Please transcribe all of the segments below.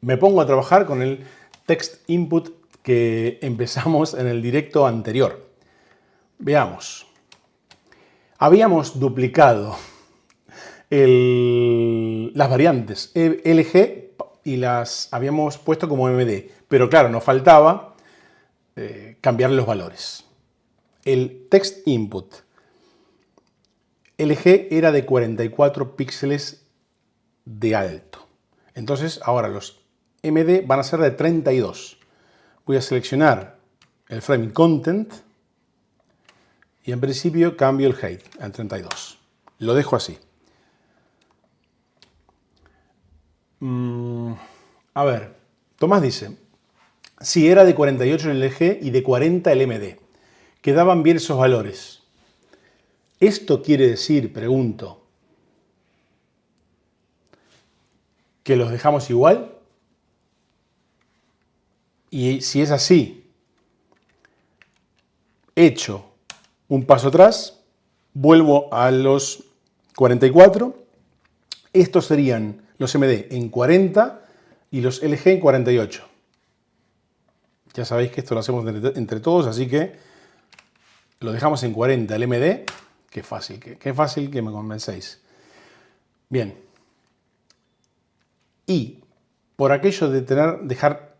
Me pongo a trabajar con el text input que empezamos en el directo anterior. Veamos. Habíamos duplicado las variantes LG y las habíamos puesto como MD. Pero claro, nos faltaba cambiar los valores. El text input LG era de 44 píxeles de alto. Entonces ahora los MD van a ser de 32. Voy a seleccionar el framing content y en principio cambio el height a 32. Lo dejo así. A ver, Tomás dice, si era de 48 el LG y de 40 el MD, quedaban bien esos valores. ¿Esto quiere decir, pregunto, que los dejamos igual? Y si es así, echo un paso atrás, vuelvo a los 44. Estos serían los MD en 40 y los LG en 48. Ya sabéis que esto lo hacemos entre todos, así que lo dejamos en 40 el MD. Qué fácil que me convencéis. Bien. Y por aquello de dejar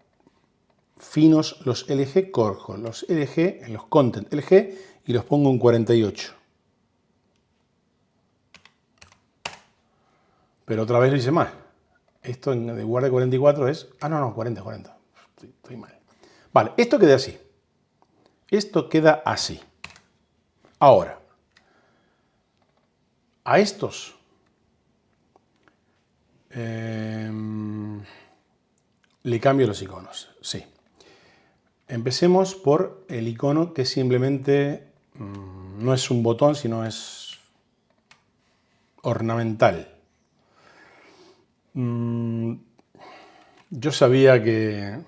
finos los LG, corjo los LG en los content LG y los pongo en 48. Pero otra vez lo hice mal. Esto en lugar de 44 es... Ah, no, 40. Estoy mal. Vale, esto queda así. Esto queda así. Ahora, a estos le cambio los iconos. Sí. Empecemos por el icono que simplemente no es un botón, sino es ornamental. Yo sabía que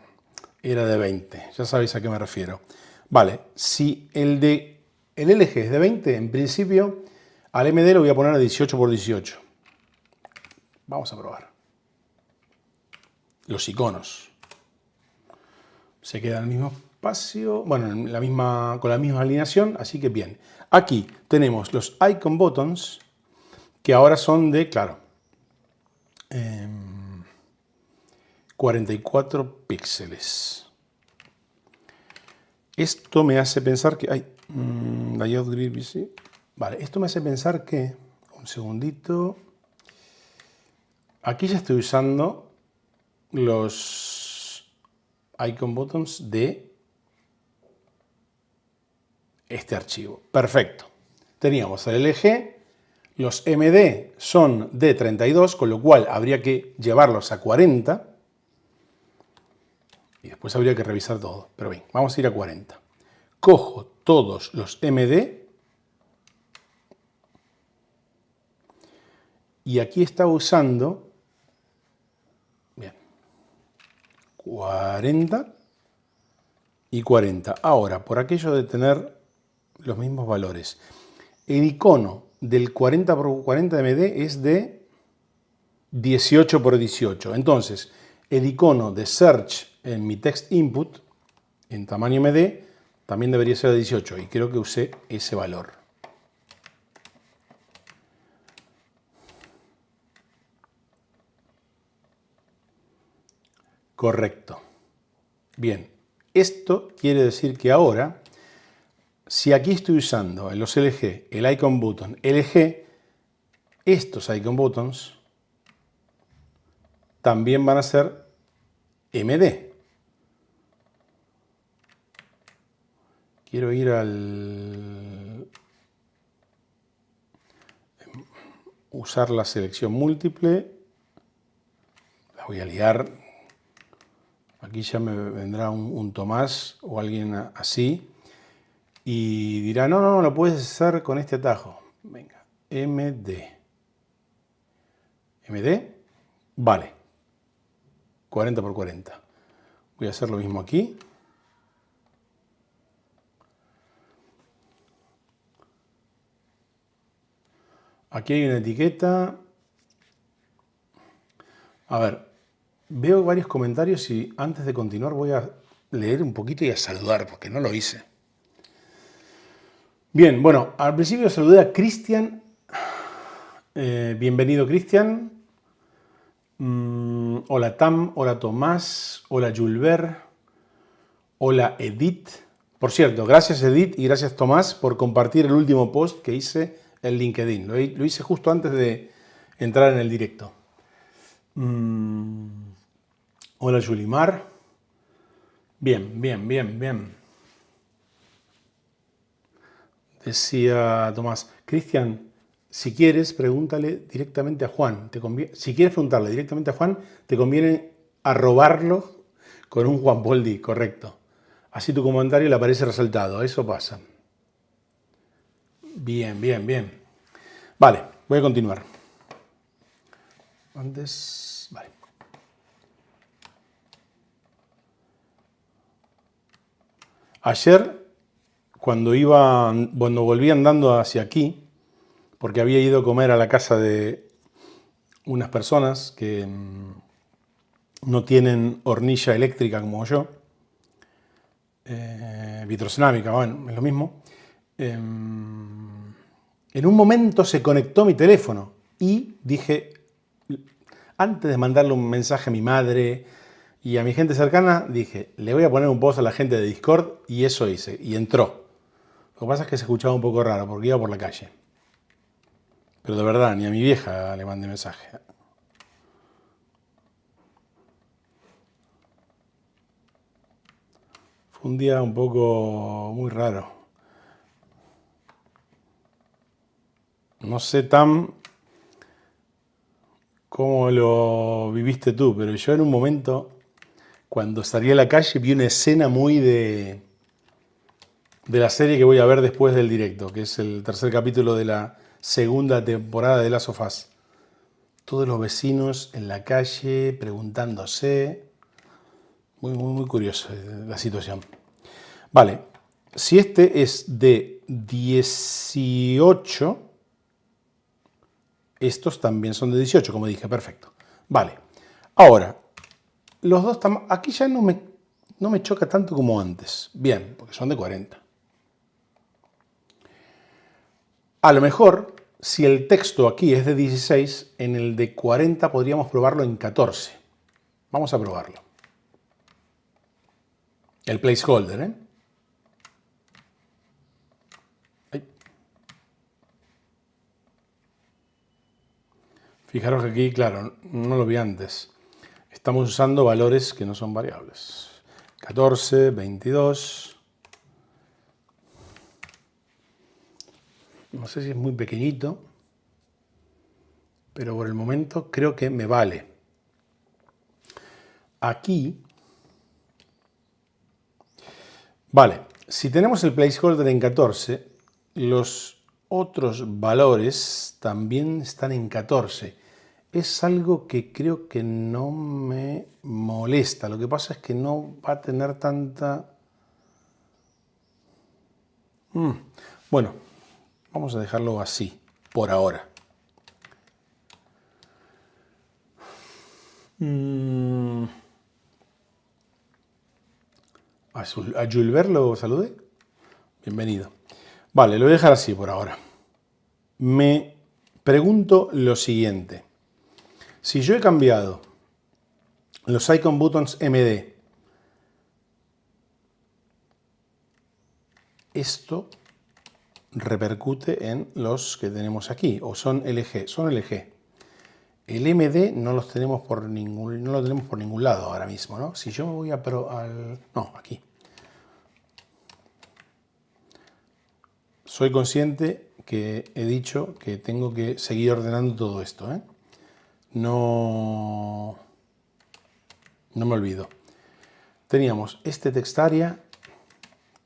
era de 20, ya sabéis a qué me refiero. Vale, si el LG es de 20, en principio al MD lo voy a poner a 18 por 18. Vamos a probar. Los iconos. Se queda en el mismo espacio, bueno, con la misma alineación, así que bien. Aquí tenemos los icon buttons, que ahora son de, claro, 44 píxeles. Esto me hace pensar que... layout grid, ¿sí? Vale, esto me hace pensar que... Un segundito. Aquí ya estoy usando los icon buttons de este archivo. Perfecto. Teníamos el LG, los MD son de 32, con lo cual habría que llevarlos a 40. Y después habría que revisar todo. Pero bien, vamos a ir a 40. Cojo todos los MD. Y aquí estaba usando, bien, 40 y 40. Ahora, por aquello de tener los mismos valores, el icono del 40 por 40 MD es de 18 por 18. Entonces, el icono de search en mi text input, en tamaño MD, también debería ser de 18. Y creo que usé ese valor. Correcto. Bien, esto quiere decir que ahora, si aquí estoy usando en los LG el icon button LG, estos icon buttons también van a ser MD. Quiero ir al... usar la selección múltiple. La voy a liar. Aquí ya me vendrá un Tomás o alguien así y dirá, no, lo puedes hacer con este atajo. Venga, MD. MD, vale. 40 por 40. Voy a hacer lo mismo aquí. Aquí hay una etiqueta. A ver, Veo varios comentarios y antes de continuar voy a leer un poquito y a saludar, porque no lo hice. Bien, bueno, al principio saludé a Cristian. Bienvenido, Cristian. Hola, Tam. Hola, Tomás. Hola, Julber. Hola, Edith. Por cierto, gracias, Edith, y gracias, Tomás, por compartir el último post que hice en LinkedIn. Lo hice justo antes de entrar en el directo. Hola, Yulimar. Bien, bien, bien, bien. Decía Tomás, Cristian, si quieres, pregúntale directamente a Juan. Si quieres preguntarle directamente a Juan, te conviene arrobarlo con un Juan Poldi, correcto. Así tu comentario le aparece resaltado. Eso pasa. Bien, bien, bien. Vale, voy a continuar. Vale. Ayer, cuando volví andando hacia aquí, porque había ido a comer a la casa de unas personas que no tienen hornilla eléctrica como yo, vitrocerámica, bueno, es lo mismo. En un momento se conectó mi teléfono y dije, antes de mandarle un mensaje a mi madre y a mi gente cercana, dije, le voy a poner un post a la gente de Discord, y eso hice, y entró. Lo que pasa es que se escuchaba un poco raro porque iba por la calle. Pero de verdad, ni a mi vieja le mandé mensaje. Fue un día un poco muy raro. No sé tan cómo lo viviste tú, pero yo en un momento, cuando salí a la calle, vi una escena muy de la serie que voy a ver después del directo, que es el tercer capítulo de la segunda temporada de Last of Us. Todos los vecinos en la calle preguntándose. Muy, muy, muy curiosa la situación. Vale, si este es de 18, estos también son de 18, como dije, perfecto. Vale, ahora, los dos aquí ya no me choca tanto como antes. Bien, porque son de 40. A lo mejor, si el texto aquí es de 16, en el de 40 podríamos probarlo en 14. Vamos a probarlo. El placeholder, ¿eh? Fijaros que aquí, claro, no lo vi antes. Estamos usando valores que no son variables. 14, 22. No sé si es muy pequeñito, pero por el momento creo que me vale. Aquí, vale, si tenemos el placeholder en 14, los otros valores también están en 14. Es algo que creo que no me molesta. Lo que pasa es que no va a tener tanta... Bueno, vamos a dejarlo así, por ahora. A Julber lo saludé. Bienvenido. Vale, lo voy a dejar así por ahora. Me pregunto lo siguiente. Si yo he cambiado los icon buttons MD, esto repercute en los que tenemos aquí, o son LG, son LG. El MD no lo tenemos por ningún lado ahora mismo, ¿no? Si yo me voy no, aquí. Soy consciente que he dicho que tengo que seguir ordenando todo esto, ¿eh? No me olvido. Teníamos este textaria,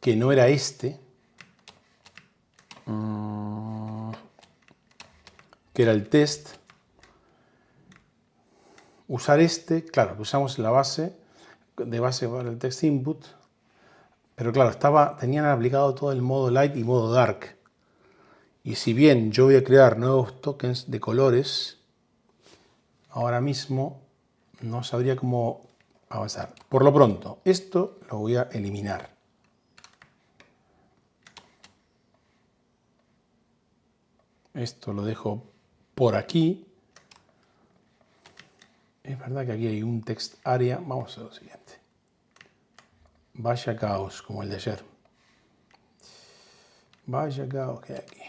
que no era este, que era el test. Usar este, claro, que usamos la base, de base para el text input, pero claro, tenían aplicado todo el modo light y modo dark. Y si bien yo voy a crear nuevos tokens de colores, ahora mismo no sabría cómo avanzar. Por lo pronto, esto lo voy a eliminar. Esto lo dejo por aquí. Es verdad que aquí hay un text area. Vamos a hacer lo siguiente. Vaya caos, como el de ayer. Vaya caos que hay aquí.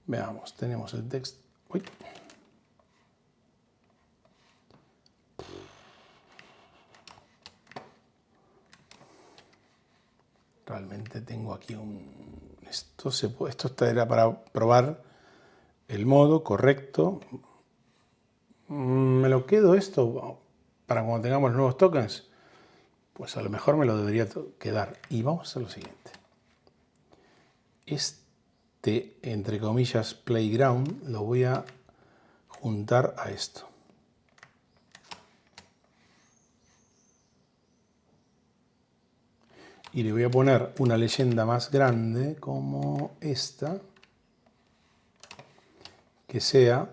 Veamos, tenemos el text. Uy. Realmente tengo aquí un... Esto era para probar el modo correcto. ¿Me lo quedo esto para cuando tengamos los nuevos tokens? Pues a lo mejor me lo debería quedar. Y vamos a hacer lo siguiente. Este, entre comillas, playground, lo voy a juntar a esto. Y le voy a poner una leyenda más grande como esta, que sea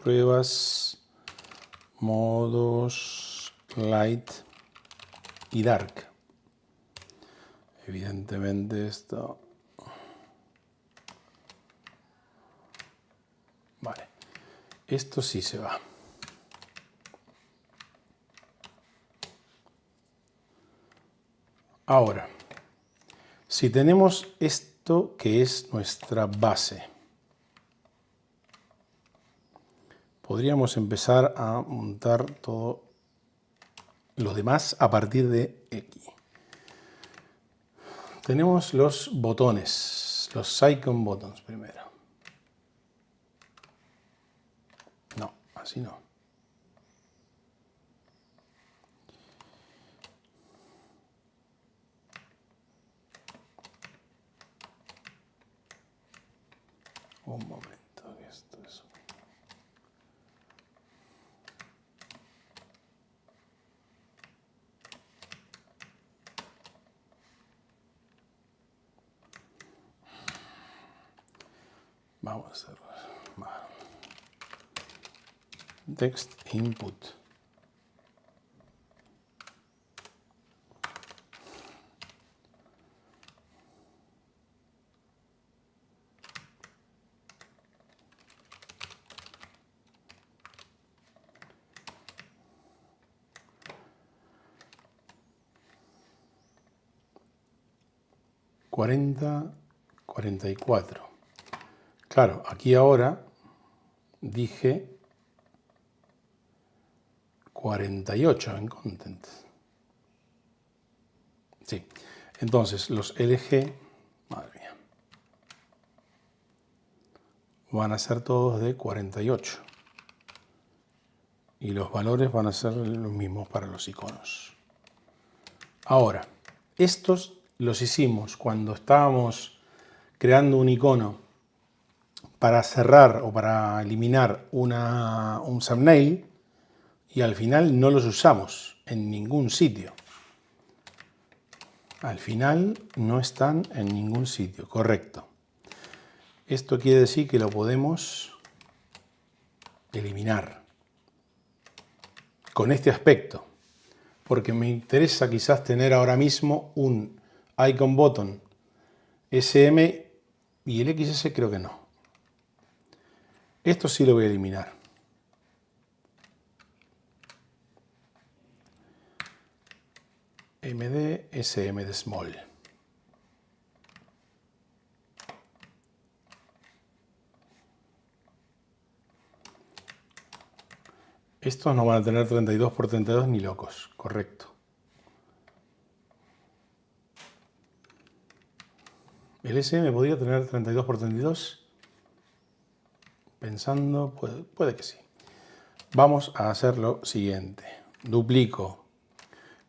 pruebas, modos, light y dark. Evidentemente esto... Vale, esto sí se va. Ahora, si tenemos esto que es nuestra base, podríamos empezar a montar todo lo demás a partir de aquí. Tenemos los botones, los icon buttons primero. No, así no. Un momento, que esto es... Vamos a hacerlo. Text input. $40.44. Claro, aquí ahora dije 48 en content. Sí, entonces los LG, madre mía, van a ser todos de 48. Y los valores van a ser los mismos para los iconos. Ahora, estos los hicimos cuando estábamos creando un icono para cerrar o para eliminar un thumbnail y al final no los usamos en ningún sitio. Al final no están en ningún sitio, correcto. Esto quiere decir que lo podemos eliminar con este aspecto, porque me interesa quizás tener ahora mismo un icon button SM y el XS creo que no. Esto sí lo voy a eliminar. MD, SM de small. Estos no van a tener 32 por 32 ni locos, correcto. El SM podría tener 32 por 32. Pensando, puede que sí. Vamos a hacer lo siguiente. Duplico,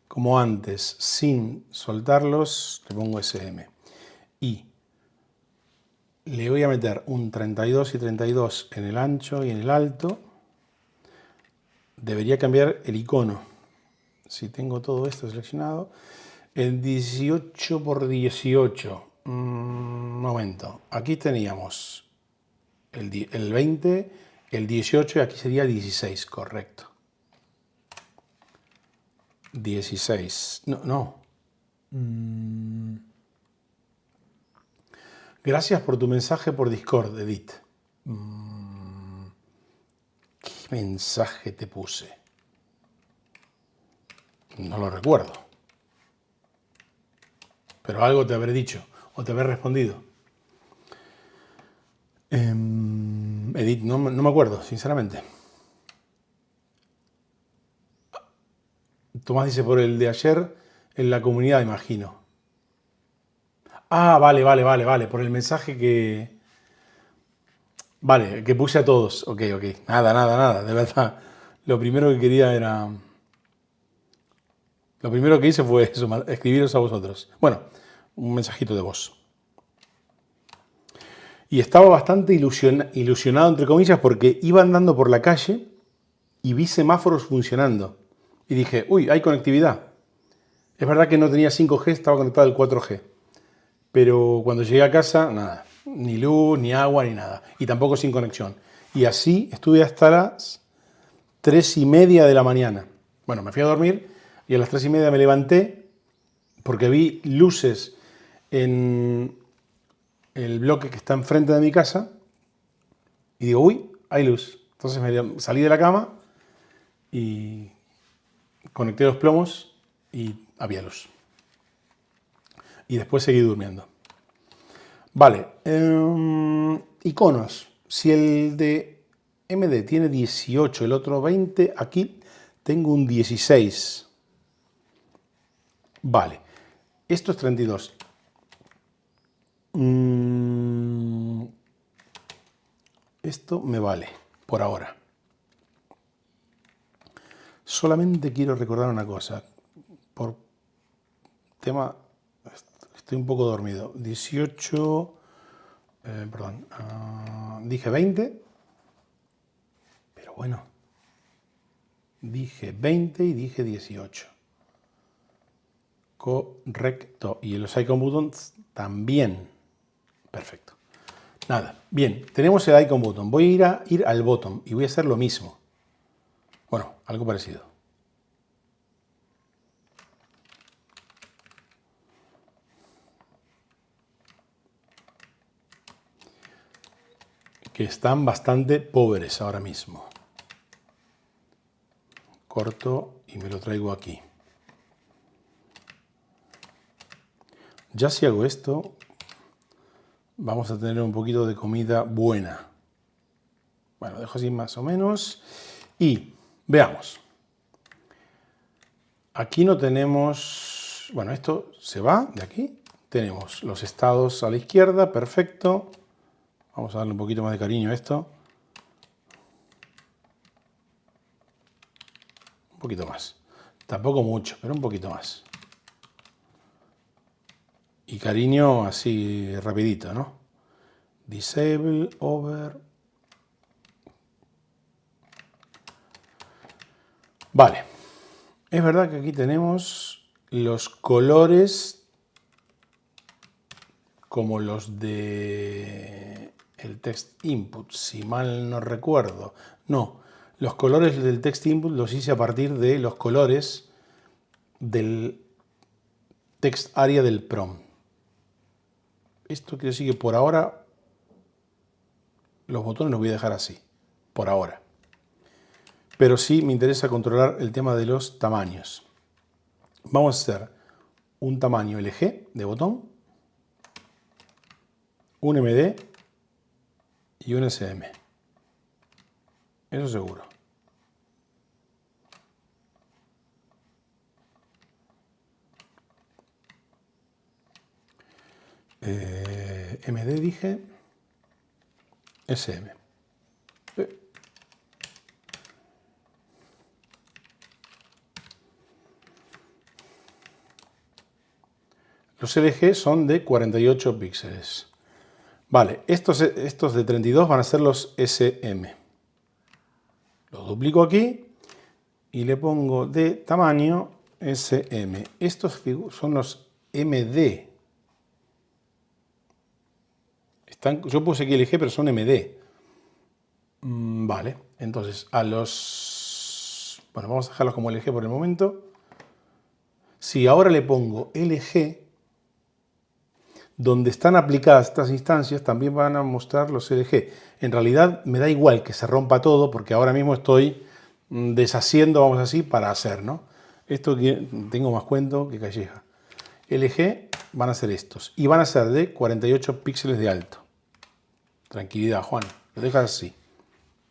como antes, sin soltarlos, le pongo SM. Y le voy a meter un 32 y 32 en el ancho y en el alto. Debería cambiar el icono. Si tengo todo esto seleccionado. El 18 por 18. Momento. Aquí teníamos el 20, el 18 y aquí sería 16, correcto. 16, no. Gracias por tu mensaje por Discord, Edith. ¿Qué mensaje te puse? No lo recuerdo. Pero algo te habré dicho o te habré respondido. Edith, no me acuerdo, sinceramente. Tomás dice por el de ayer en la comunidad, imagino. Ah, vale. Por el mensaje que... Vale, que puse a todos. Ok. Nada. De verdad, lo primero que quería era... Lo primero que hice fue eso, escribiros a vosotros. Bueno, un mensajito de voz. Y estaba bastante ilusionado, entre comillas, porque iba andando por la calle y vi semáforos funcionando. Y dije, uy, hay conectividad. Es verdad que no tenía 5G, estaba conectado al 4G. Pero cuando llegué a casa, nada. Ni luz, ni agua, ni nada. Y tampoco sin conexión. Y así estuve hasta las 3:30 de la mañana. Bueno, me fui a dormir y a las 3:30 me levanté porque vi luces en el bloque que está enfrente de mi casa y digo, uy, hay luz. Entonces salí de la cama y conecté los plomos y había luz. Y después seguí durmiendo. Vale, iconos. Si el de MD tiene 18, el otro 20, aquí tengo un 16. Vale, esto es 32. Esto me vale, por ahora. Solamente quiero recordar una cosa. Por tema... Estoy un poco dormido. 18... dije 20. Pero bueno. Dije 20 y dije 18. Correcto. Y los icon buttons también. Perfecto. Nada. Bien, tenemos el icon button. Voy a ir al bottom y voy a hacer lo mismo. Bueno, algo parecido. Que están bastante pobres ahora mismo. Corto y me lo traigo aquí. Ya si hago esto, vamos a tener un poquito de comida buena. Bueno, dejo así más o menos. Y veamos. Aquí no tenemos... Bueno, esto se va de aquí. Tenemos los estados a la izquierda, perfecto. Vamos a darle un poquito más de cariño a esto. Un poquito más. Tampoco mucho, pero un poquito más. Y cariño así rapidito, ¿no? Disable, over. Vale. Es verdad que aquí tenemos los colores como los de el text input, si mal no recuerdo. No, los colores del text input los hice a partir de los colores del text area del prompt. Esto quiere decir que por ahora los botones los voy a dejar así, por ahora. Pero sí me interesa controlar el tema de los tamaños. Vamos a hacer un tamaño LG de botón, un MD y un SM. Eso seguro. MD dije, SM. Los LG son de 48 píxeles. Vale, estos de 32 van a ser los SM. Los duplico aquí y le pongo de tamaño SM. Estos son los MD. Yo puse aquí LG, pero son MD. Vale, entonces a los... Bueno, vamos a dejarlos como LG por el momento. Si ahora le pongo LG, donde están aplicadas estas instancias también van a mostrar los LG. En realidad me da igual que se rompa todo porque ahora mismo estoy deshaciendo, vamos así, para hacer, ¿no? Esto que tengo más cuento que calleja. LG van a ser estos y van a ser de 48 píxeles de alto. Tranquilidad, Juan, lo dejas así.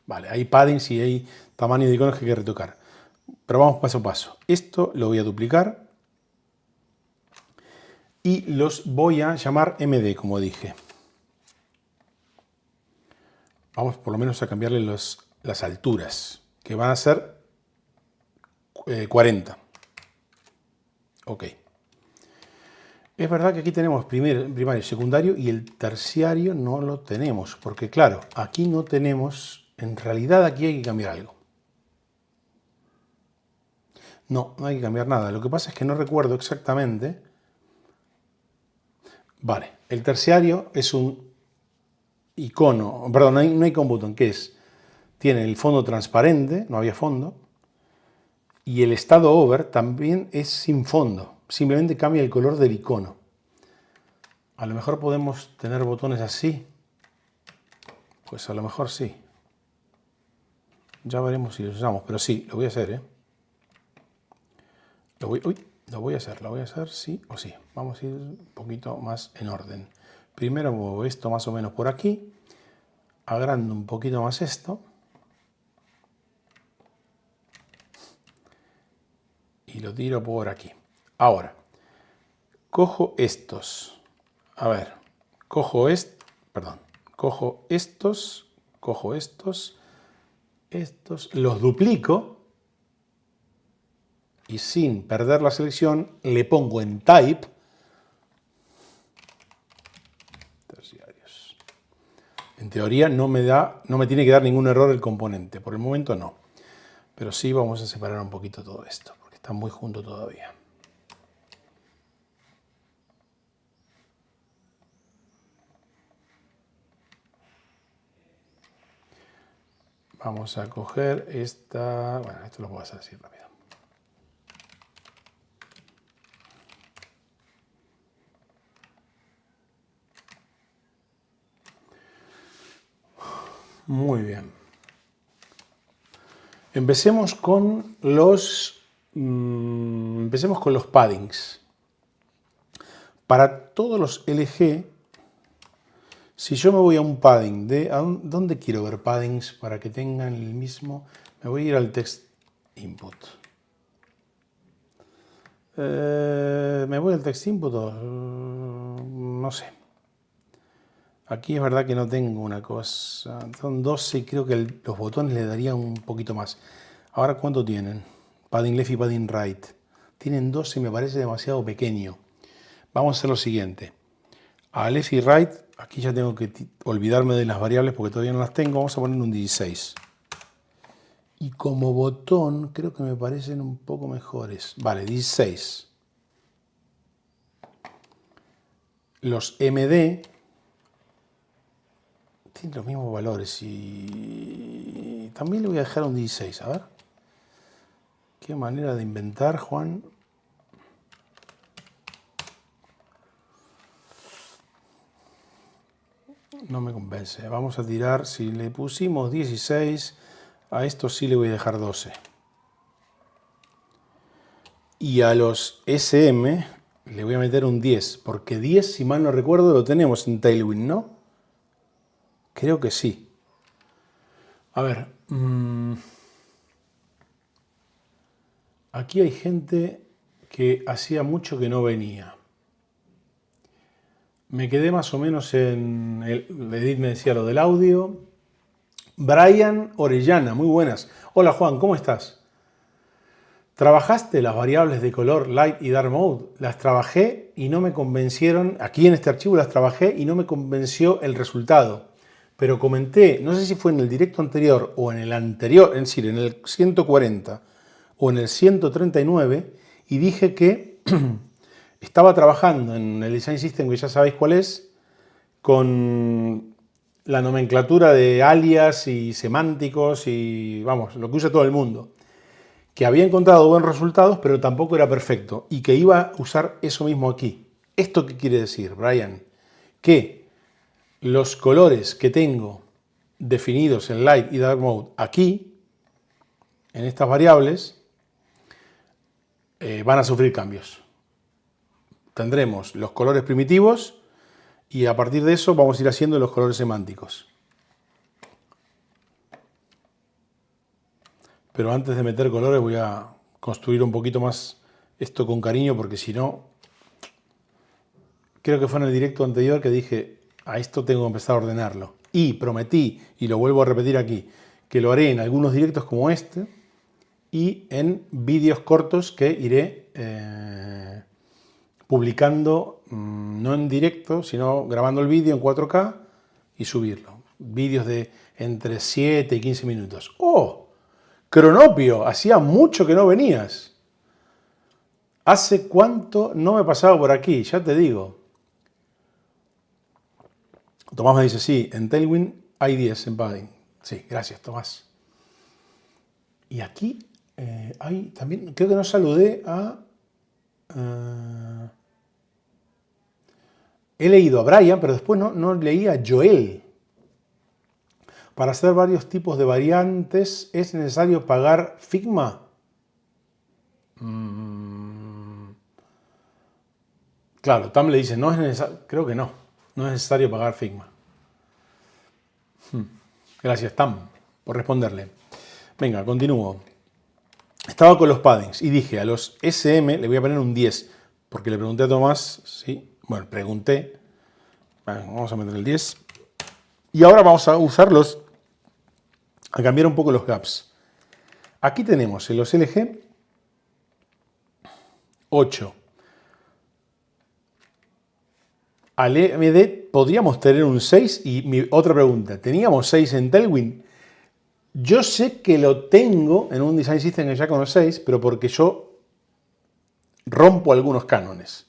Vale, hay paddings y hay tamaño de iconos que hay que retocar. Pero vamos paso a paso. Esto lo voy a duplicar y los voy a llamar MD, como dije. Vamos por lo menos a cambiarle las alturas, que van a ser 40. Ok. Es verdad que aquí tenemos primario, secundario y el terciario no lo tenemos, porque claro, aquí no tenemos, en realidad aquí hay que cambiar algo. No, no hay que cambiar nada. Lo que pasa es que no recuerdo exactamente. Vale, el terciario es un icono, perdón, no hay icon button, que es, tiene el fondo transparente, no había fondo, y el estado over también es sin fondo, simplemente cambia el color del icono. A lo mejor podemos tener botones así, pues a lo mejor sí. Ya veremos si los usamos, pero sí, lo voy a hacer, ¿eh? Lo voy a hacer sí o sí. Vamos a ir un poquito más en orden. Primero muevo esto más o menos por aquí, agrando un poquito más esto. Y lo tiro por aquí. Ahora, cojo estos. A ver, cojo estos, los duplico y sin perder la selección le pongo en Type terciarios. En teoría no me tiene que dar ningún error el componente, por el momento no. Pero sí vamos a separar un poquito todo esto, porque está muy junto todavía. Vamos a coger esta... Bueno, esto lo puedo hacer así rápido. Muy bien. Empecemos con los paddings. Para todos los LG, si yo me voy a un padding ¿dónde quiero ver paddings para que tengan el mismo? Me voy a ir al text input. ¿Me voy al text input o no sé? Aquí es verdad que no tengo una cosa. Son 12 y creo que los botones le darían un poquito más. Ahora, ¿cuánto tienen? Padding left y padding right. Tienen 12 y me parece demasiado pequeño. Vamos a hacer lo siguiente. A left y right, aquí ya tengo que olvidarme de las variables porque todavía no las tengo. Vamos a poner un 16. Y como botón, creo que me parecen un poco mejores. Vale, 16. Los MD tienen los mismos valores y también le voy a dejar un 16. A ver. Qué manera de inventar, Juan. No me convence. Vamos a tirar, si le pusimos 16, a esto sí le voy a dejar 12. Y a los SM le voy a meter un 10, porque 10, si mal no recuerdo, lo tenemos en Tailwind, ¿no? Creo que sí. A ver. Aquí hay gente que hacía mucho que no venía. Me quedé más o menos en... Edith me decía lo del audio. Brian Orellana, muy buenas. Hola Juan, ¿cómo estás? ¿Trabajaste las variables de color Light y Dark Mode? Las trabajé y no me convencieron. Aquí en este archivo las trabajé y no me convenció el resultado. Pero comenté, no sé si fue en el directo anterior o en el anterior, es decir, en el 140 o en el 139, y dije que estaba trabajando en el Design System, que ya sabéis cuál es, con la nomenclatura de alias y semánticos y, vamos, lo que usa todo el mundo. Que había encontrado buenos resultados, pero tampoco era perfecto. Y que iba a usar eso mismo aquí. ¿Esto qué quiere decir, Brian? Que los colores que tengo definidos en Light y Dark Mode aquí, en estas variables, van a sufrir cambios. Tendremos los colores primitivos y a partir de eso vamos a ir haciendo los colores semánticos. Pero antes de meter colores voy a construir un poquito más esto con cariño porque si no, creo que fue en el directo anterior que dije, a esto tengo que empezar a ordenarlo. Y prometí, y lo vuelvo a repetir aquí, que lo haré en algunos directos como este y en vídeos cortos que iré publicando, no en directo, sino grabando el vídeo en 4K y subirlo. Vídeos de entre 7 y 15 minutos. ¡Oh! Cronopio, hacía mucho que no venías. ¿Hace cuánto no me pasaba por aquí? Ya te digo. Tomás me dice, sí, en Tailwind hay 10 en padding. Sí, gracias, Tomás. Y aquí hay también, creo que no saludé a... he leído a Brian, pero después no leí a Joel. Para hacer varios tipos de variantes, ¿es necesario pagar Figma? Claro, Tam le dice, no es necesario, creo que no es necesario pagar Figma. Gracias, Tam, por responderle. Venga, continúo. Estaba con los paddings y dije a los SM le voy a poner un 10, porque le pregunté a Tomás, sí, bueno, pregunté, vamos a meter el 10, y ahora vamos a usarlos, a cambiar un poco los gaps. Aquí tenemos en los LG 8. Al EMD podríamos tener un 6 y mi otra pregunta, ¿teníamos 6 en Tailwind? Yo sé que lo tengo en un Design System que ya con los 6, pero porque yo rompo algunos cánones.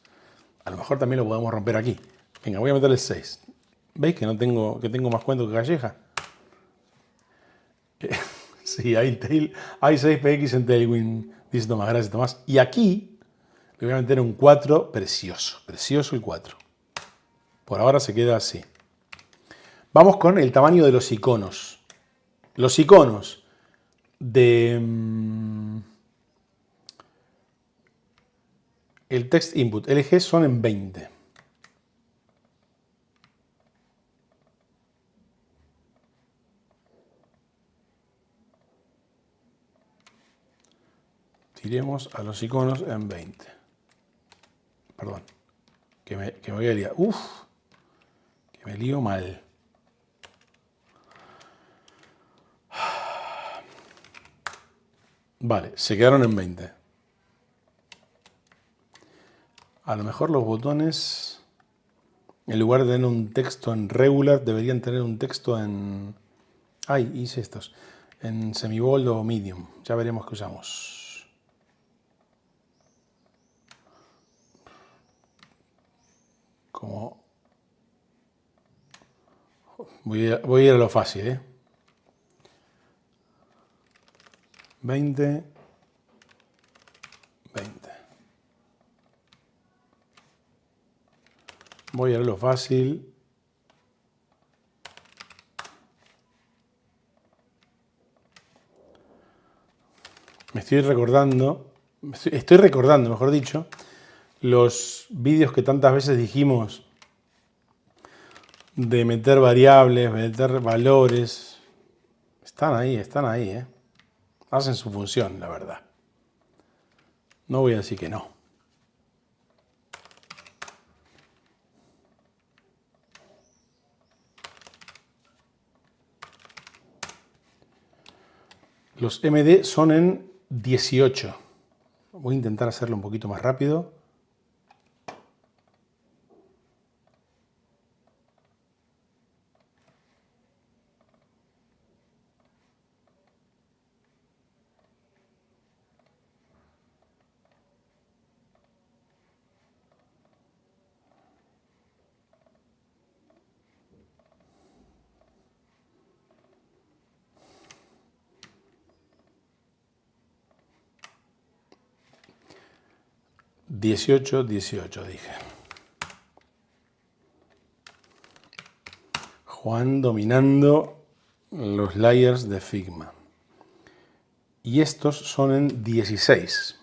A lo mejor también lo podemos romper aquí. Venga, voy a meter el 6. ¿Veis que tengo más cuento que Calleja? Sí, hay 6PX en Tailwind, dice Tomás. Gracias, Tomás. Y aquí le voy a meter un 4 precioso. Precioso el 4. Por ahora se queda así. Vamos con el tamaño de los iconos. Los iconos de el text input LG son en 20. Tiremos a los iconos en 20. Perdón, que me voy a liar. Uf, que me lío mal. Vale, se quedaron en 20. A lo mejor los botones, en lugar de tener un texto en regular, deberían tener un texto en... Ay, hice estos. En semibold o medium. Ya veremos qué usamos. Como... Voy a ir a lo fácil, ¿eh? 20, 20. Voy a lo fácil. Estoy recordando, mejor dicho, los vídeos que tantas veces dijimos de meter variables, meter valores. Están ahí, ¿eh? Hacen su función, la verdad. No voy a decir que no. Los MD son en 18. Voy a intentar hacerlo un poquito más rápido. 18, 18 dije. Juan dominando los layers de Figma. Y estos son en 16.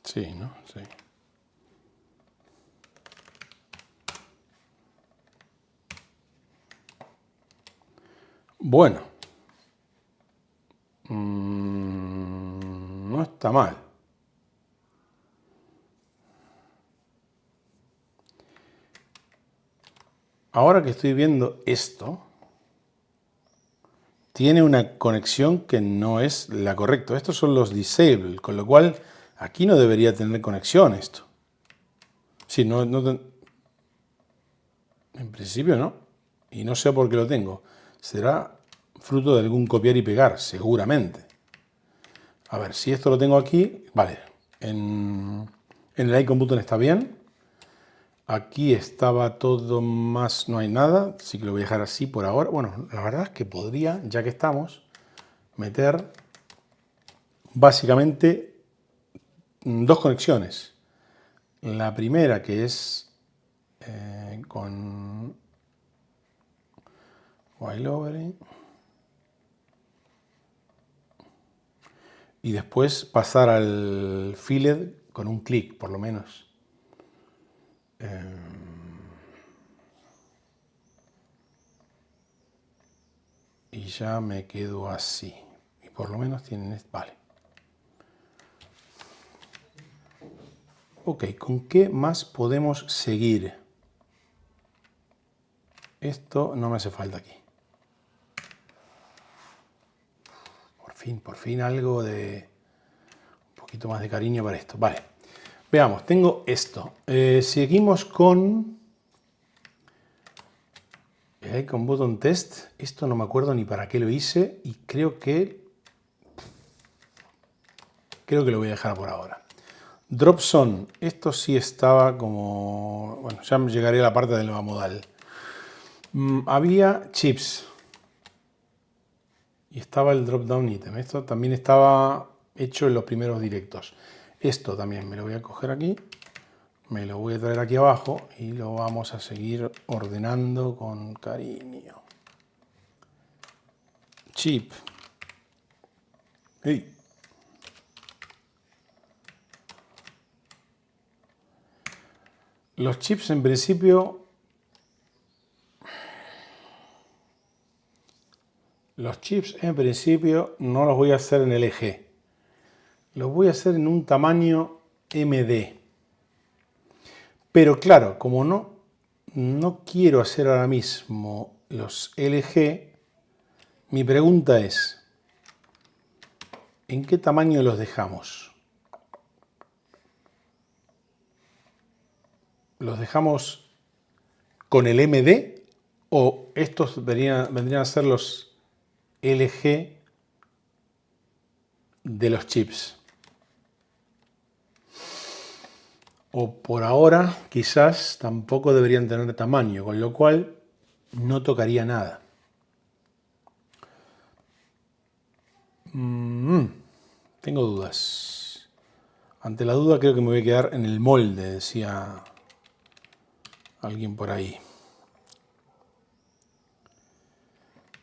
Sí, ¿no? Sí. Bueno. No está mal. Ahora que estoy viendo esto, tiene una conexión que no es la correcta. Estos son los disable, con lo cual aquí no debería tener conexión esto. Sí, en principio no. Y no sé por qué lo tengo. Será fruto de algún copiar y pegar, seguramente. A ver, si esto lo tengo aquí, vale. En el icon button está bien. Aquí estaba todo más, no hay nada, así que lo voy a dejar así por ahora. Bueno, la verdad es que podría, ya que estamos, meter básicamente dos conexiones. La primera que es con While y después pasar al Filled con un clic, por lo menos. Y ya me quedo así. Y por lo menos tienen esto. Vale. Ok, ¿con qué más podemos seguir? Esto no me hace falta aquí. Por fin algo de... un poquito más de cariño para esto. Vale. Veamos, tengo esto. Seguimos con... el icon button test. Esto no me acuerdo ni para qué lo hice y creo que lo voy a dejar por ahora. Drop zone. Esto sí estaba como... bueno, ya llegaré a la parte del modal. Había chips. Y estaba el drop down item. Esto también estaba hecho en los primeros directos. Esto también me lo voy a coger aquí. Me lo voy a traer aquí abajo y lo vamos a seguir ordenando con cariño. Chip. Hey. Los chips en principio... no los voy a hacer en el eje. Los voy a hacer en un tamaño MD. Pero claro, como no quiero hacer ahora mismo los LG, mi pregunta es, ¿en qué tamaño los dejamos? ¿Los dejamos con el MD o estos vendrían a ser los LG de los chips? O por ahora quizás tampoco deberían tener tamaño, con lo cual no tocaría nada. Tengo dudas. Ante la duda creo que me voy a quedar en el molde, decía alguien por ahí.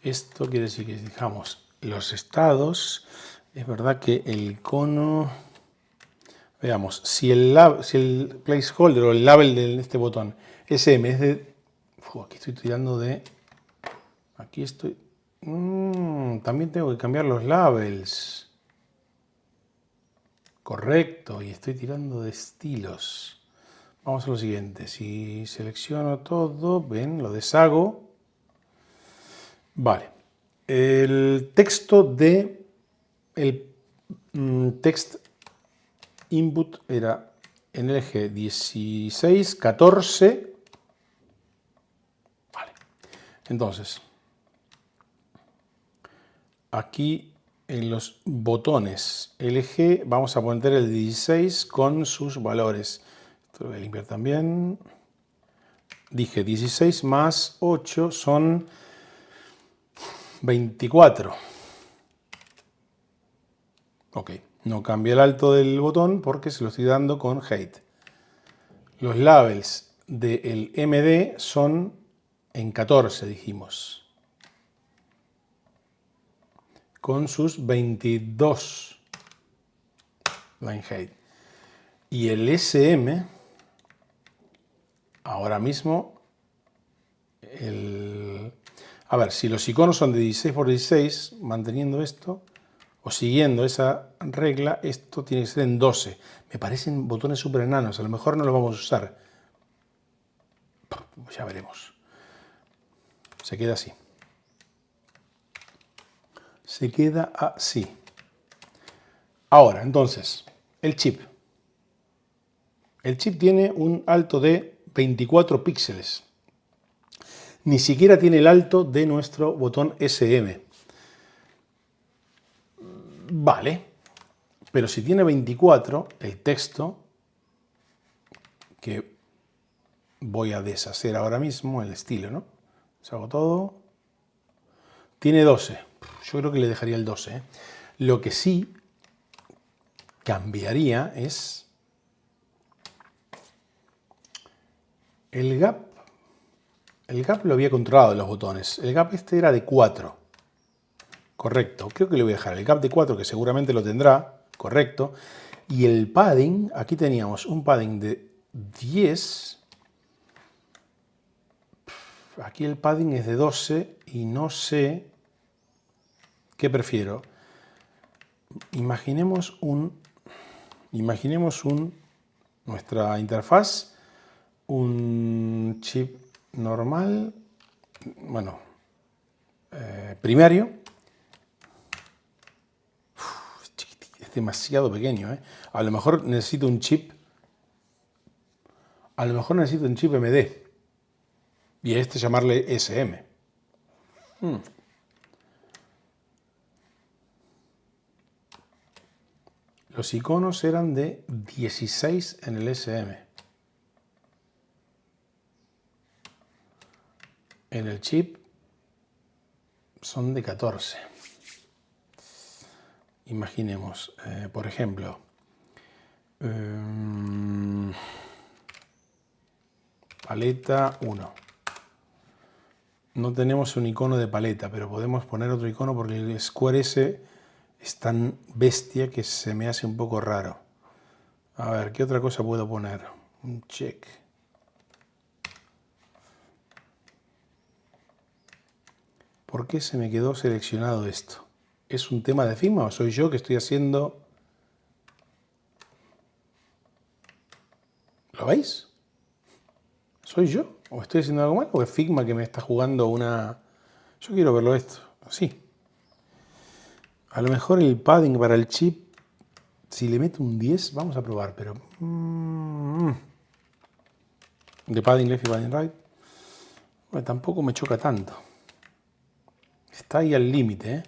Esto quiere decir que dejamos los estados. Es verdad que el icono... veamos, si el placeholder o el label de este botón SM es de... aquí estoy tirando de... aquí estoy... también tengo que cambiar los labels. Correcto, y estoy tirando de estilos. Vamos a lo siguiente. Si selecciono todo, ven, lo deshago. Vale. El texto de... el text input era en el eje 16, 14. Vale. Entonces, aquí en los botones LG vamos a poner el 16 con sus valores. Esto lo voy a limpiar también. Dije 16 más 8 son 24. Ok, no cambia el alto del botón porque se lo estoy dando con height. Los labels del MD son en 14, dijimos. Con sus 22 line height. Y el SM, ahora mismo, a ver, si los iconos son de 16 por 16, manteniendo esto, o siguiendo esa regla, esto tiene que ser en 12. Me parecen botones súper enanos, a lo mejor no los vamos a usar. Ya veremos. Se queda así. Se queda así. Ahora, entonces, el chip. El chip tiene un alto de 24 píxeles. Ni siquiera tiene el alto de nuestro botón SM. Vale, pero si tiene 24, el texto, que voy a deshacer ahora mismo, el estilo, ¿no? Deshago todo. Tiene 12. Yo creo que le dejaría el 12, ¿eh? Lo que sí cambiaría es el gap. El gap lo había controlado en los botones. El gap este era de 4. Correcto. Creo que le voy a dejar el gap de 4, que seguramente lo tendrá. Correcto. Y el padding, aquí teníamos un padding de 10. Aquí el padding es de 12 y no sé qué prefiero. Imaginemos nuestra interfaz, un chip normal, bueno, primario. Es demasiado pequeño, ¿eh? A lo mejor necesito un chip. A lo mejor necesito un chip MD. Y a este llamarle SM. Los iconos eran de 16 en el SM. En el chip son de 14. Imaginemos, por ejemplo, paleta 1. No tenemos un icono de paleta, pero podemos poner otro icono porque el Square S es tan bestia que se me hace un poco raro. A ver, ¿qué otra cosa puedo poner? Un check. ¿Por qué se me quedó seleccionado esto? ¿Es un tema de Figma o soy yo que estoy haciendo...? ¿Lo veis? ¿Soy yo? ¿O estoy haciendo algo mal? ¿O es Figma que me está jugando una...? Yo quiero verlo esto, así. A lo mejor el padding para el chip, si le meto un 10, vamos a probar, pero... de padding left y padding right, bueno, tampoco me choca tanto. Está ahí al límite, ¿eh?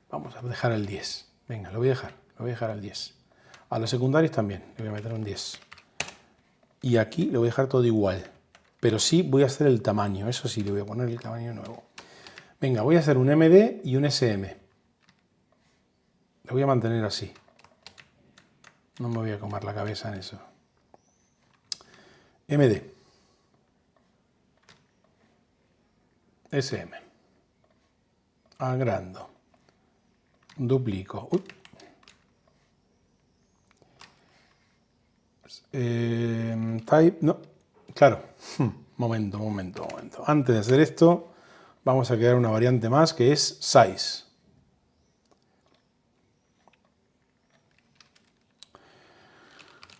Vamos a dejar el 10. Venga, lo voy a dejar al 10. A los secundarios también, le voy a meter un 10. Y aquí lo voy a dejar todo igual. Pero sí voy a hacer el tamaño, eso sí, le voy a poner el tamaño nuevo. Venga, voy a hacer un MD y un SM. Lo voy a mantener así. No me voy a comer la cabeza en eso. MD. SM. Agrando. Duplico. Type. No. Claro. Momento. Antes de hacer esto, vamos a crear una variante más que es size.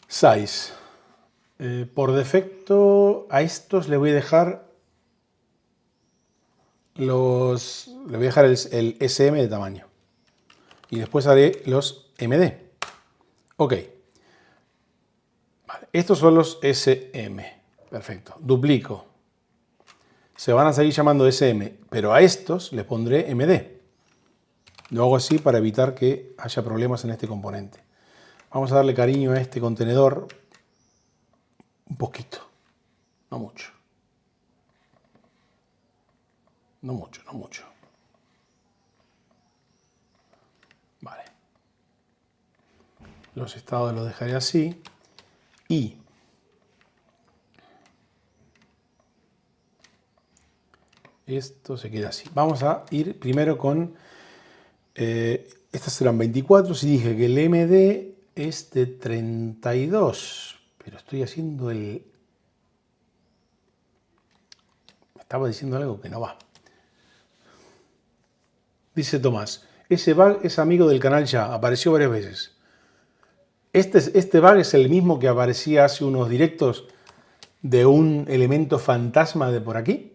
Size. Por defecto a estos le voy a dejar le voy a dejar el SM de tamaño. Y después haré los MD. Ok. Vale. Estos son los SM. Perfecto. Duplico. Se van a seguir llamando SM, pero a estos les pondré MD. Lo hago así para evitar que haya problemas en este componente. Vamos a darle cariño a este contenedor un poquito, no mucho. No mucho, no mucho. Vale. Los estados los dejaré así. Y esto se queda así. Vamos a ir primero con... estas serán 24. Si dije que el MD es de 32. Pero estoy haciendo el... Me estaba diciendo algo que no va. Dice Tomás, ese bug es amigo del canal ya, apareció varias veces. Este bug es el mismo que aparecía hace unos directos de un elemento fantasma de por aquí.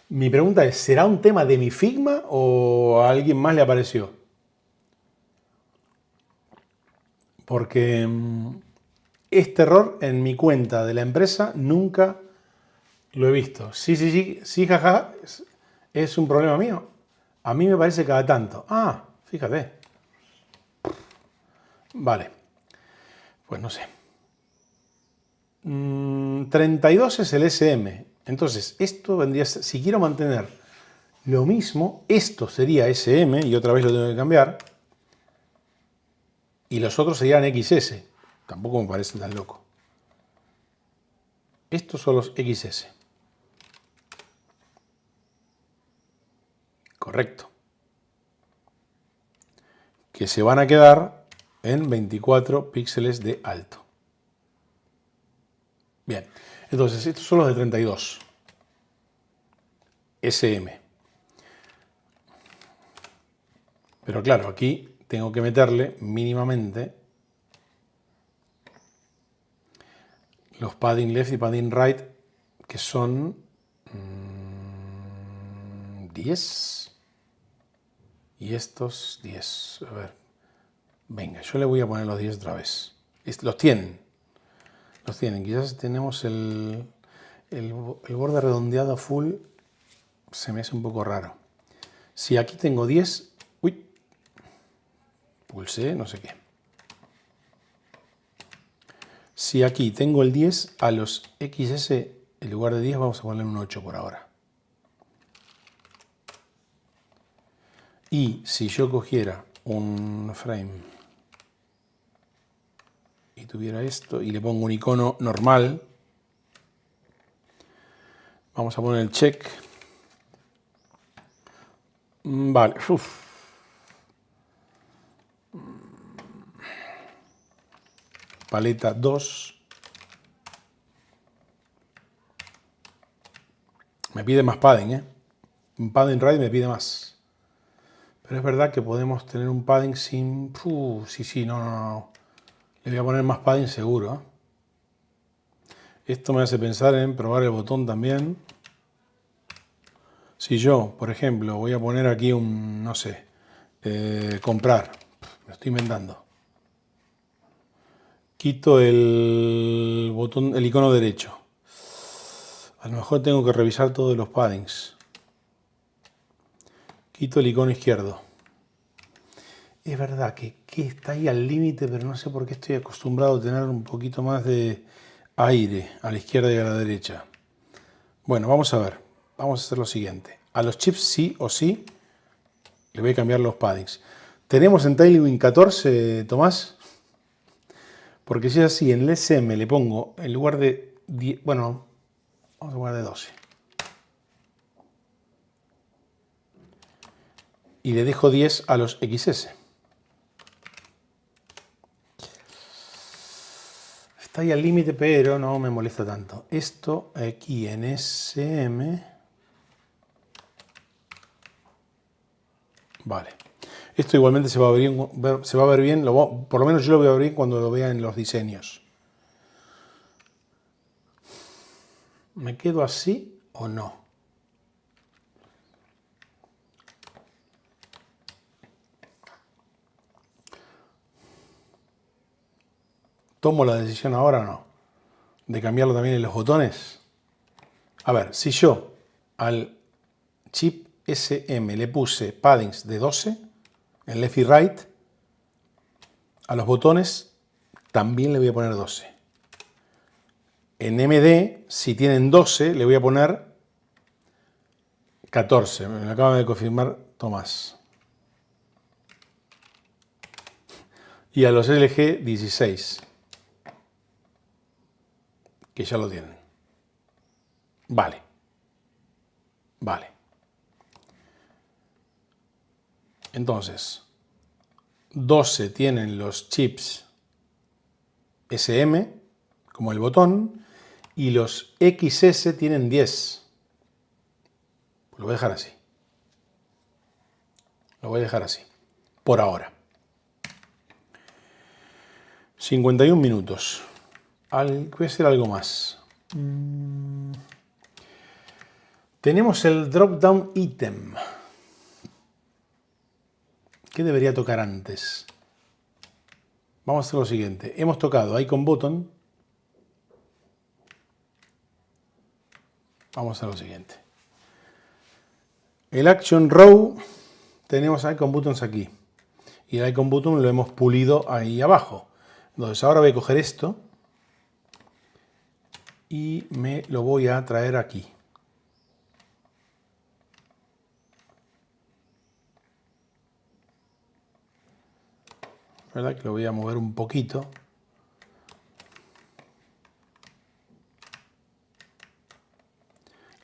Mi pregunta es, ¿será un tema de mi Figma o a alguien más le apareció? Porque este error en mi cuenta de la empresa nunca lo he visto. Sí, jaja, es un problema mío. A mí me parece cada tanto. Ah, fíjate. Vale. Pues no sé. 32 es el SM. Entonces, esto vendría a ser, si quiero mantener lo mismo, esto sería SM, y otra vez lo tengo que cambiar. Y los otros serían XS. Tampoco me parece tan loco. Estos son los XS. Correcto. Que se van a quedar en 24 píxeles de alto. Bien. Entonces, estos son los de 32. SM. Pero claro, aquí tengo que meterle mínimamente los padding left y padding right, que son 10. Y estos 10. A ver. Venga, yo le voy a poner los 10 otra vez. Los tienen. Los tienen. Quizás tenemos el borde redondeado full. Se me hace un poco raro. Si aquí tengo 10... Uy. Pulsé, no sé qué. Si aquí tengo el 10, a los XS, en lugar de 10, vamos a ponerle un 8 por ahora. Y si yo cogiera un frame y tuviera esto y le pongo un icono normal, vamos a poner el check. Vale. Paleta 2. Me pide más padding, ¿eh? Un padding right me pide más. Pero es verdad que podemos tener un padding sin... no. Le voy a poner más padding seguro. Esto me hace pensar en probar el botón también. Si yo, por ejemplo, voy a poner aquí un, no sé, comprar. Me estoy inventando. Quito el botón, el icono derecho. A lo mejor tengo que revisar todos los paddings. Quito el icono izquierdo. Es verdad que está ahí al límite, pero no sé por qué estoy acostumbrado a tener un poquito más de aire a la izquierda y a la derecha. Bueno, vamos a ver. Vamos a hacer lo siguiente. A los chips sí o sí le voy a cambiar los paddings. ¿Tenemos en Tailwind 14, Tomás? Porque si es así, en el SM le pongo, en lugar de 10, bueno, vamos a poner de 12. Y le dejo 10 a los XS. Está ahí al límite, pero no me molesta tanto. Esto aquí en SM... Vale. Esto igualmente se va a ver bien, por lo menos yo lo voy a ver bien cuando lo vea en los diseños. ¿Me quedo así o no? ¿Tomo la decisión ahora o no? ¿De cambiarlo también en los botones? A ver, si yo al chip SM le puse paddings de 12, En left y right, a los botones también le voy a poner 12. En MD, si tienen 12, le voy a poner 14. Me lo acaba de confirmar Tomás. Y a los LG, 16. Que ya lo tienen. Vale. Vale. Entonces, 12 tienen los chips SM, como el botón, y los XS tienen 10. Pues lo voy a dejar así. Lo voy a dejar así. Por ahora. 51 minutos. Voy a hacer algo más. Tenemos el drop down item. ¿Qué debería tocar antes? Vamos a hacer lo siguiente. Hemos tocado icon button. Vamos a hacer lo siguiente. El action row, tenemos icon buttons aquí. Y el icon button lo hemos pulido ahí abajo. Entonces ahora voy a coger esto y me lo voy a traer aquí. ¿Verdad? Que lo voy a mover un poquito.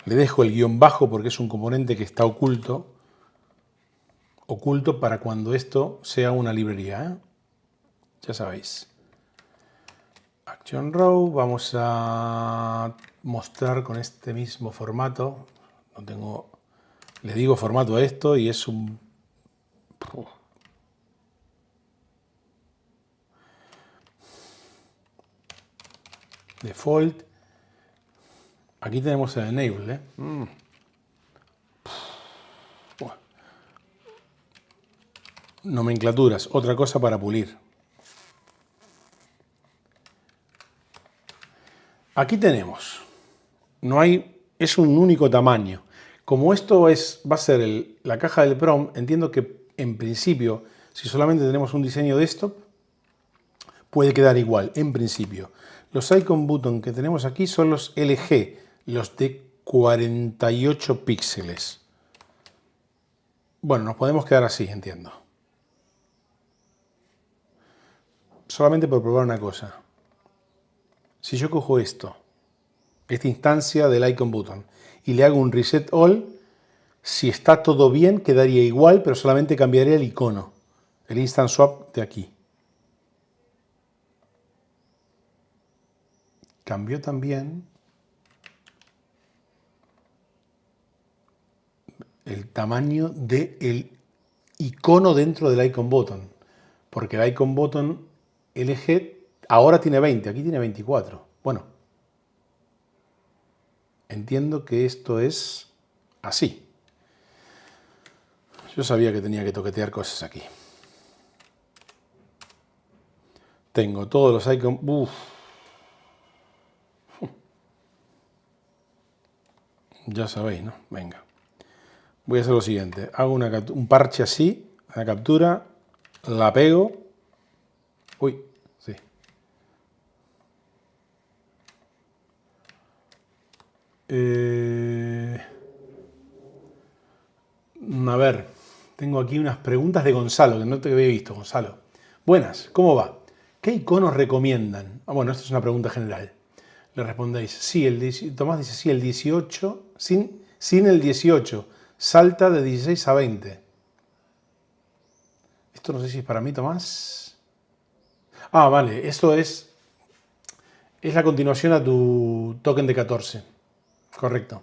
Le dejo el guión bajo porque es un componente que está oculto. Oculto para cuando esto sea una librería, ¿eh? Ya sabéis. Action Row, vamos a mostrar con este mismo formato. No tengo, le digo formato a esto y es un... Default. Aquí tenemos el enable, ¿eh? Nomenclaturas, otra cosa para pulir. Aquí tenemos, es un único tamaño. Como esto va a ser la caja del PROM, entiendo que en principio, si solamente tenemos un diseño desktop, puede quedar igual, en principio. Los icon button que tenemos aquí son los LG, los de 48 píxeles. Bueno, nos podemos quedar así, entiendo. Solamente por probar una cosa. Si yo cojo esta instancia del icon button, y le hago un reset all, si está todo bien quedaría igual, pero solamente cambiaría el icono, el instant swap de aquí. Cambió también el tamaño del icono dentro del icon button, porque el icon button LG ahora tiene 20, aquí tiene 24. Bueno, entiendo que esto es así. Yo sabía que tenía que toquetear cosas aquí. Tengo todos los icons... Ya sabéis, ¿no? Venga. Voy a hacer lo siguiente. Hago un parche así, una captura, la pego. Uy, sí. A ver, tengo aquí unas preguntas de Gonzalo, que no te había visto, Gonzalo. Buenas, ¿cómo va? ¿Qué iconos recomiendan? Bueno, esta es una pregunta general. Le respondéis, sí, Tomás dice, sí, el 18, sin el 18, salta de 16 a 20. Esto no sé si es para mí, Tomás. Ah, vale, esto es la continuación a tu token de 14. Correcto.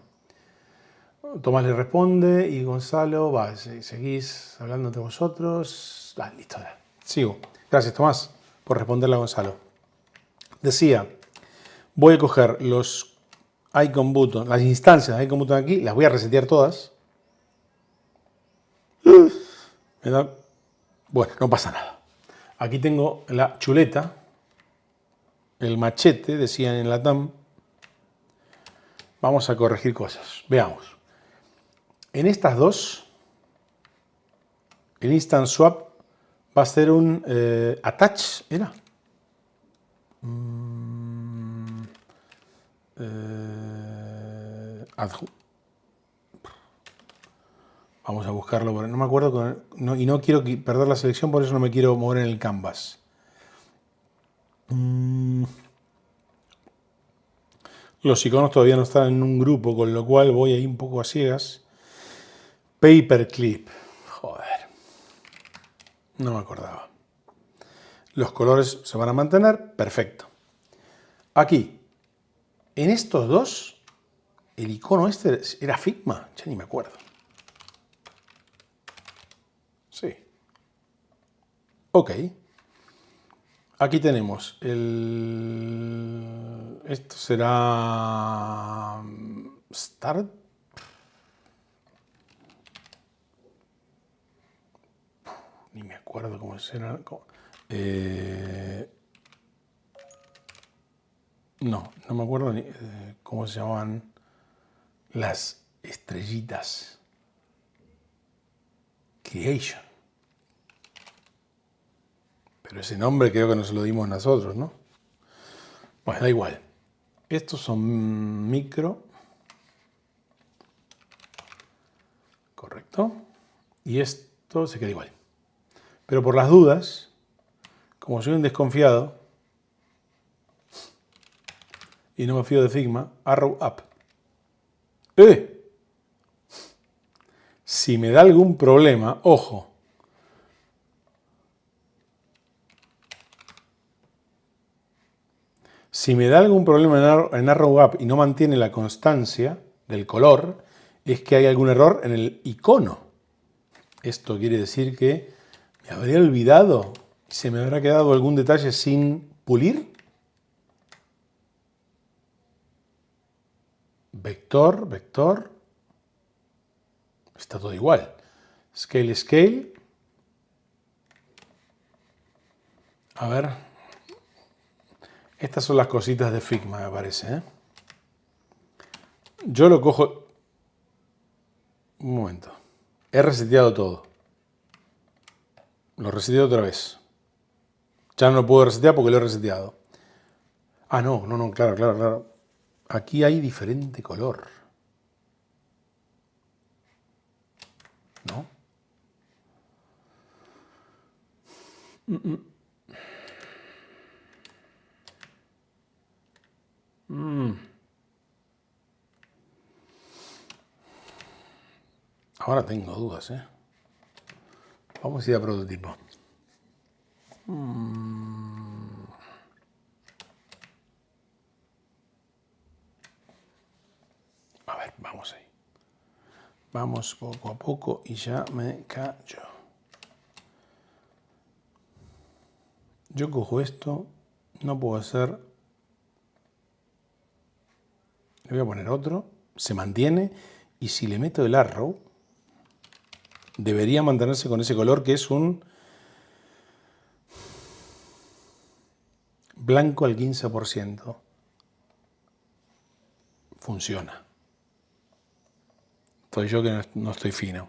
Tomás le responde y Gonzalo, va, seguís hablando entre vosotros. Listo, sigo. Gracias, Tomás, por responderle a Gonzalo. Decía, voy a coger los icon button, las instancias de icon button aquí, las voy a resetear todas. Bueno, no pasa nada. Aquí tengo la chuleta, el machete, decían en la TAM. Vamos a corregir cosas. Veamos. En estas dos, el instant swap Va a ser un attach, ¿era? Vamos a buscarlo, porque no me acuerdo, y no quiero perder la selección, por eso no me quiero mover en el canvas. Los iconos todavía no están en un grupo, con lo cual voy ahí un poco a ciegas. Paperclip. Joder. No me acordaba. Los colores se van a mantener. Perfecto. Aquí, en estos dos, el icono este era Figma. Ya ni me acuerdo. Sí. Ok. Aquí tenemos el... Esto será... Start. Ni me acuerdo cómo será. No me acuerdo ni cómo se llamaban las estrellitas. Creation. Pero ese nombre creo que no se lo dimos nosotros, ¿no? Bueno, da igual. Estos son micro. Correcto. Y esto se queda igual. Pero por las dudas, como soy un desconfiado y no me fío de Figma, arrow up. Si me da algún problema, ojo. Si me da algún problema en arrow up y no mantiene la constancia del color, es que hay algún error en el icono. Esto quiere decir que me habría olvidado y se me habrá quedado algún detalle sin pulir. Vector, vector. Está todo igual. Scale, scale. A ver. Estas son las cositas de Figma, me parece, ¿eh? Yo lo cojo... Un momento. He reseteado todo. Lo reseteo otra vez. Ya no lo puedo resetear porque lo he reseteado. Ah, no, claro. Aquí hay diferente color. ¿No? Ahora tengo dudas, ¿eh? Vamos a ir a prototipo. A ver, vamos ahí. Vamos poco a poco y ya me callo. Yo cojo esto, no puedo hacer... Le voy a poner otro, se mantiene, y si le meto el arrow, debería mantenerse con ese color que es un blanco al 15%. Funciona. Estoy yo que no estoy fino.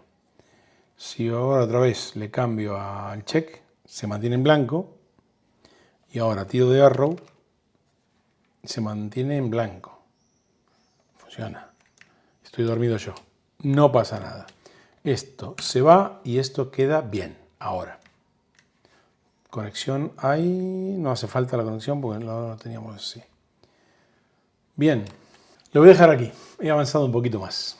Si ahora otra vez le cambio al check, se mantiene en blanco. Y ahora tiro de arrow, se mantiene en blanco. Funciona. Estoy dormido yo. No pasa nada. Esto se va y esto queda bien. Ahora. Conexión ahí. No hace falta la conexión porque lo teníamos así. Bien. Lo voy a dejar aquí. He avanzado un poquito más.